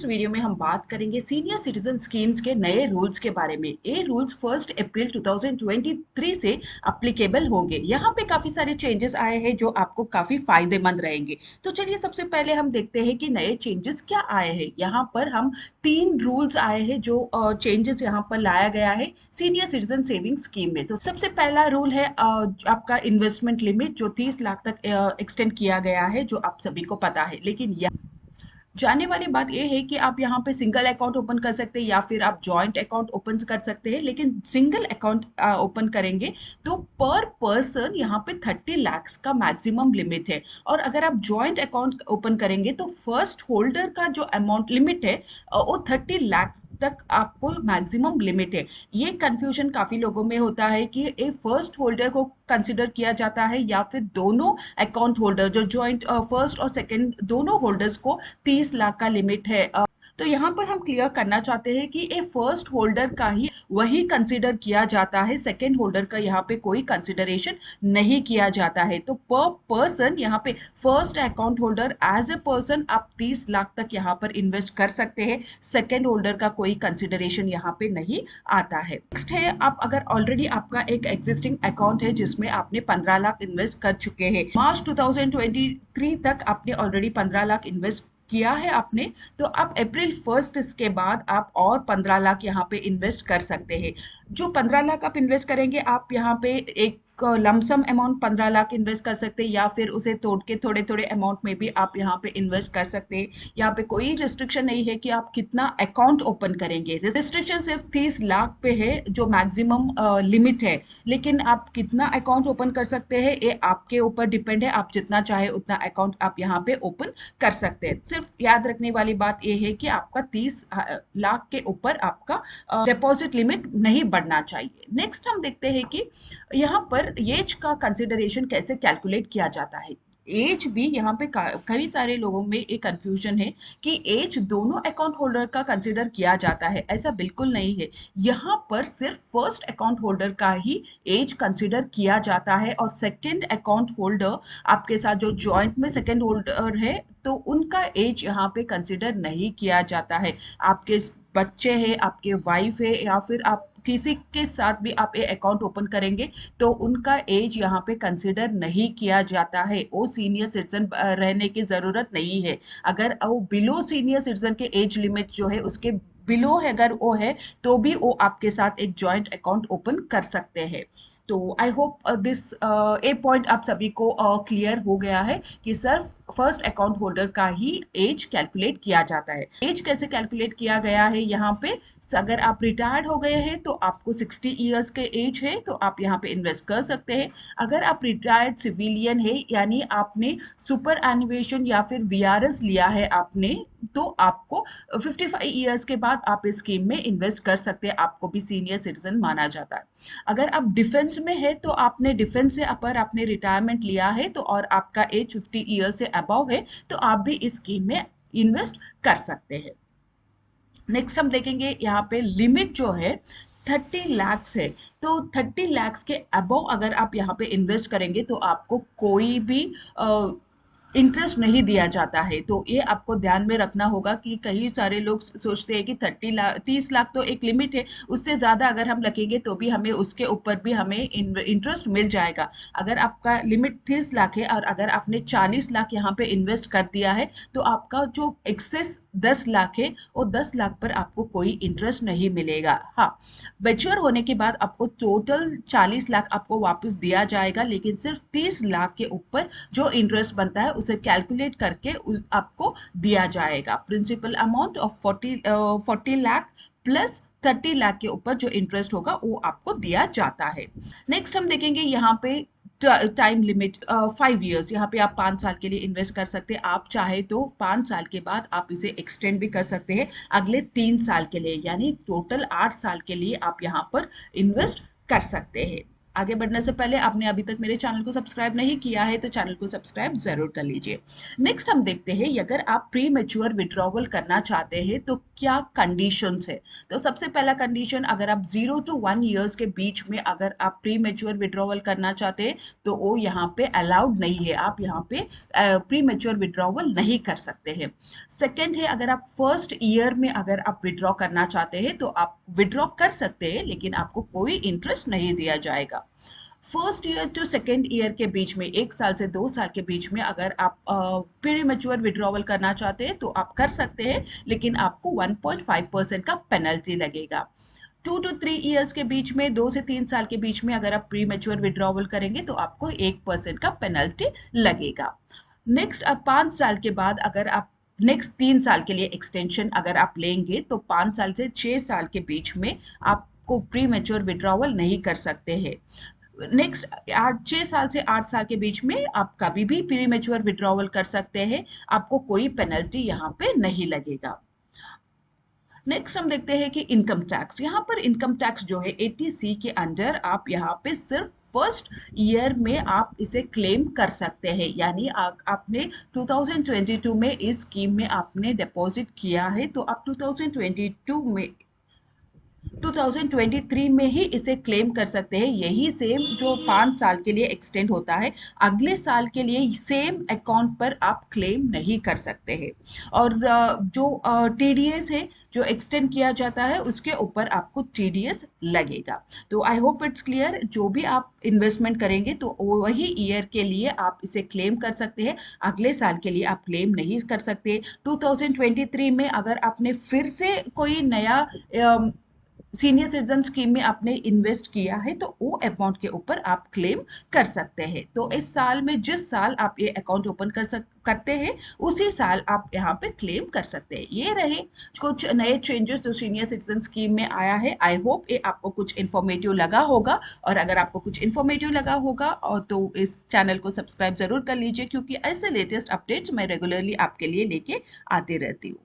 इस वीडियो में हम बात करेंगे सीनियर सिटीजन स्कीम्स के नए रूल्स के बारे में। ये रूल्स 1 अप्रैल 2023 से अप्लीकेबल होंगे। यहाँ पे काफी सारे चेंजेस आए हैं जो आपको काफी फायदेमंद रहेंगे। तो चलिए सबसे पहले हम देखते हैं कि नए चेंजेस क्या आए हैं। यहाँ पर हम 3 रूल्स आए हैं जो चेंजेस यहाँ पर लाया गया है सीनियर सिटीजन सेविंग स्कीम में। तो सबसे पहला रूल है आपका इन्वेस्टमेंट लिमिट जो 30 लाख तक एक्सटेंड किया गया है, जो आप सभी को पता है। लेकिन जानने वाली बात ये है कि आप यहाँ पे सिंगल अकाउंट ओपन कर सकते हैं या फिर आप जॉइंट अकाउंट ओपन कर सकते हैं। लेकिन सिंगल अकाउंट ओपन करेंगे तो पर पर्सन यहाँ पे 30 लाख का मैक्सिमम लिमिट है। और अगर आप जॉइंट अकाउंट ओपन करेंगे तो फर्स्ट होल्डर का जो अमाउंट लिमिट है वो 30 लाख तक आपको मैक्सिमम लिमिट है। ये कंफ्यूजन काफी लोगों में होता है कि ये फर्स्ट होल्डर को कंसिडर किया जाता है या फिर दोनों अकाउंट होल्डर जो जॉइंट फर्स्ट और सेकंड दोनों होल्डर्स को 30 लाख का लिमिट है। तो यहाँ पर हम क्लियर करना चाहते हैं कि ये फर्स्ट होल्डर का ही वही कंसिडर किया जाता है, सेकंड होल्डर का यहाँ पे कोई कंसिडरेशन नहीं किया जाता है। तो पर पर्सन यहाँ पे first account holder as a person आप 30 लाख तक यहाँ पर इन्वेस्ट कर सकते हैं। सेकंड होल्डर का कोई कंसिडरेशन यहाँ पे नहीं आता है। नेक्स्ट है, आप अगर ऑलरेडी आपका एक एग्जिस्टिंग अकाउंट है जिसमें आपने 15 लाख इन्वेस्ट कर चुके हैं, मार्च 2023 तक आपने ऑलरेडी 15 लाख इन्वेस्ट किया है आपने, तो आप अप्रैल 1 इसके बाद आप और 15 लाख यहाँ पे इन्वेस्ट कर सकते हैं। जो 15 लाख आप इन्वेस्ट करेंगे, आप यहाँ पे एक लमसम अमाउंट 15 लाख इन्वेस्ट कर सकते हैं या फिर उसे तोड़ के थोड़े थोड़े अमाउंट में भी आप यहाँ पे इन्वेस्ट कर सकते हैं। यहाँ पे कोई रिस्ट्रिक्शन नहीं है कि आप कितना अकाउंट ओपन करेंगे। रिस्ट्रिक्शन सिर्फ 30 लाख पे है जो मैक्सिमम लिमिट है। लेकिन आप कितना अकाउंट ओपन कर सकते हैं ये आपके ऊपर डिपेंड है। आप जितना चाहे उतना अकाउंट आप यहाँ पे ओपन कर सकते हैं। सिर्फ याद रखने वाली बात ये है कि आपका 30 लाख के ऊपर आपका डिपॉजिट लिमिट नहीं बढ़ना चाहिए। नेक्स्ट हम देखते हैं कि यहाँ पर एज का कंसिडरेशन कैसे कैलकुलेट किया जाता है। एज भी यहाँ पे कई सारे लोगों में एक कंफ्यूजन है कि एज दोनों अकाउंट होल्डर का कंसिडर किया जाता है। ऐसा बिल्कुल नहीं है। यहाँ पर सिर्फ फर्स्ट अकाउंट होल्डर का ही एज कंसिडर किया जाता है और सेकंड अकाउंट होल्डर आपके साथ जो जॉइंट में सेकंड होल्डर है तो उनका एज यहाँ पे कंसिडर नहीं किया जाता है। आपके बच्चे हैं, आपके वाइफ है या फिर आप किसी के साथ भी आप ये अकाउंट ओपन करेंगे तो उनका एज यहाँ पे कंसिडर नहीं किया जाता है। वो सीनियर सिटीजन रहने की जरूरत नहीं है। अगर वो बिलो सीनियर सिटीजन के एज लिमिट जो है उसके बिलो है, अगर वो है तो भी वो आपके साथ एक जॉइंट अकाउंट ओपन कर सकते हैं। तो I hope this A point आप सभी को क्लियर हो गया है कि सिर्फ फर्स्ट अकाउंट होल्डर का ही एज कैलकुलेट किया जाता है। एज कैसे कैलकुलेट किया गया है यहाँ पे, अगर आप रिटायर्ड हो गए हैं तो आपको 60 इयर्स के एज है तो आप यहाँ पे इन्वेस्ट कर सकते हैं। अगर आप रिटायर्ड सिविलियन है यानी आपने सुपर एनुएशन या फिर वीआरएस लिया है आपने, तो आपको 55 इयर्स के बाद आप इस स्कीम में इन्वेस्ट कर सकते हैं। आपको भी सीनियर सिटीजन माना जाता है। अगर आप डिफेंस में है तो आपने डिफेंस से अपर आपने रिटायरमेंट लिया है तो और आपका एज 50 ईयर्स से अबव है तो आप भी इस स्कीम में इन्वेस्ट कर सकते हैं। नेक्स्ट हम देखेंगे यहाँ पे लिमिट जो है 30 लाख है। तो 30 लाख के अबव अगर आप यहाँ पे इन्वेस्ट करेंगे तो आपको कोई भी इंटरेस्ट नहीं दिया जाता है। तो ये आपको ध्यान में रखना होगा कि कई सारे लोग सोचते हैं कि 30 लाख तो एक लिमिट है, उससे ज़्यादा अगर हम रखेंगे तो भी हमें उसके ऊपर भी हमें इंटरेस्ट मिल जाएगा। अगर आपका लिमिट 30 लाख है और अगर आपने 40 लाख यहाँ पे इन्वेस्ट कर दिया है तो आपका जो एक्सेस 10 लाख है वो 10 लाख पर आपको कोई इंटरेस्ट नहीं मिलेगा। हाँ, मैच्योर होने के बाद आपको टोटल 40 लाख आपको वापस दिया जाएगा, लेकिन सिर्फ 30 लाख के ऊपर जो इंटरेस्ट बनता है उसे कैलकुलेट करके आपको दिया जाएगा। Principal amount of 40 lakh plus 30 lakh के ऊपर जो इंटरेस्ट होगा वो आपको दिया जाता है। नेक्स्ट हम देखेंगे यहाँ पे टाइम लिमिट 5 इयर्स। यहाँ पे आप 5 साल के लिए इन्वेस्ट कर सकते हैं। आप चाहे तो 5 साल के बाद आप इसे एक्सटेंड भी कर सकते हैं अगले 3 साल के लिए, यानी टोटल 8 साल के लिए आप यहाँ पर इन्वेस्ट कर सकते हैं। आगे बढ़ने से पहले आपने अभी तक मेरे चैनल को सब्सक्राइब नहीं किया है तो चैनल को सब्सक्राइब ज़रूर कर लीजिए। नेक्स्ट हम देखते हैं अगर आप प्री मैच्योर विड्रॉवल करना चाहते हैं तो क्या कंडीशंस है। तो सबसे पहला कंडीशन, अगर आप 0 to 1 years के बीच में अगर आप प्री मैच्योर विड्रॉवल करना चाहते हैं तो वो यहाँ पे अलाउड नहीं है, आप यहाँ पे प्री मैच्योर विड्रॉवल नहीं कर सकते हैं। सेकेंड है, अगर आप फर्स्ट ईयर में अगर आप विड्रॉ करना चाहते हैं तो आप विड्रॉ कर सकते हैं लेकिन आपको कोई इंटरेस्ट नहीं दिया जाएगा। First year to second year के बीच में, 1 साल से 2 साल के बीच में अगर आप प्री मैच्योर विड्रॉवल करना चाहते हैं तो आप कर सकते हैं लेकिन आपको 1.5% का पेनल्टी लगेगा। 2 to 3 years के बीच में, 2 से 3 साल के बीच में अगर आप प्री मैच्योर विड्रॉवल करेंगे तो आपको 1% का पेनल्टी लगेगा। नेक्स्ट, अब 5 साल के बाद अगर आप नेक्स्ट 3 साल के लिए एक्सटेंशन अगर आप लेंगे तो 5 साल से 6 साल के बीच में आपको प्री मैच्योर विड्रॉवल नहीं कर सकते हैं। नेक्स्ट 6 साल से 8 साल के बीच में आप कभी भी प्री मैच्योर विड्रॉवल कर सकते हैं, आपको कोई पेनल्टी यहाँ पे नहीं लगेगा। नेक्स्ट हम देखते हैं कि इनकम टैक्स। यहाँ पर इनकम टैक्स जो है 80C के अंडर आप यहाँ पे सिर्फ फर्स्ट ईयर में आप इसे क्लेम कर सकते हैं, यानी आपने 2022 में इस स्कीम में आपने डिपॉजिट किया है तो आप 2023 में ही इसे क्लेम कर सकते हैं। यही सेम जो 5 साल के लिए एक्सटेंड होता है, अगले साल के लिए सेम अकाउंट पर आप क्लेम नहीं कर सकते हैं। और जो टीडीएस है जो एक्सटेंड किया जाता है उसके ऊपर आपको टीडीएस लगेगा। तो आई होप इट्स क्लियर, जो भी आप इन्वेस्टमेंट करेंगे तो वही ईयर के लिए आप इसे क्लेम कर सकते हैं, अगले साल के लिए आप क्लेम नहीं कर सकते। 2023 में अगर आपने फिर से कोई नया सीनियर सिटीजन स्कीम में आपने इन्वेस्ट किया है तो वो अमाउंट के ऊपर आप क्लेम कर सकते हैं। तो इस साल में जिस साल आप ये अकाउंट ओपन करते हैं उसी साल आप यहाँ पे क्लेम कर सकते हैं। ये रहे कुछ नए चेंजेस जो सीनियर सिटीजन स्कीम में आया है। आई होप ये आपको कुछ इन्फॉर्मेटिव लगा होगा, और अगर आपको कुछ इन्फॉर्मेटिव लगा होगा और तो इस चैनल को सब्सक्राइब जरूर कर लीजिए क्योंकि ऐसे लेटेस्ट अपडेट्स मैं रेगुलरली आपके लिए लेके आती रहती हूँ।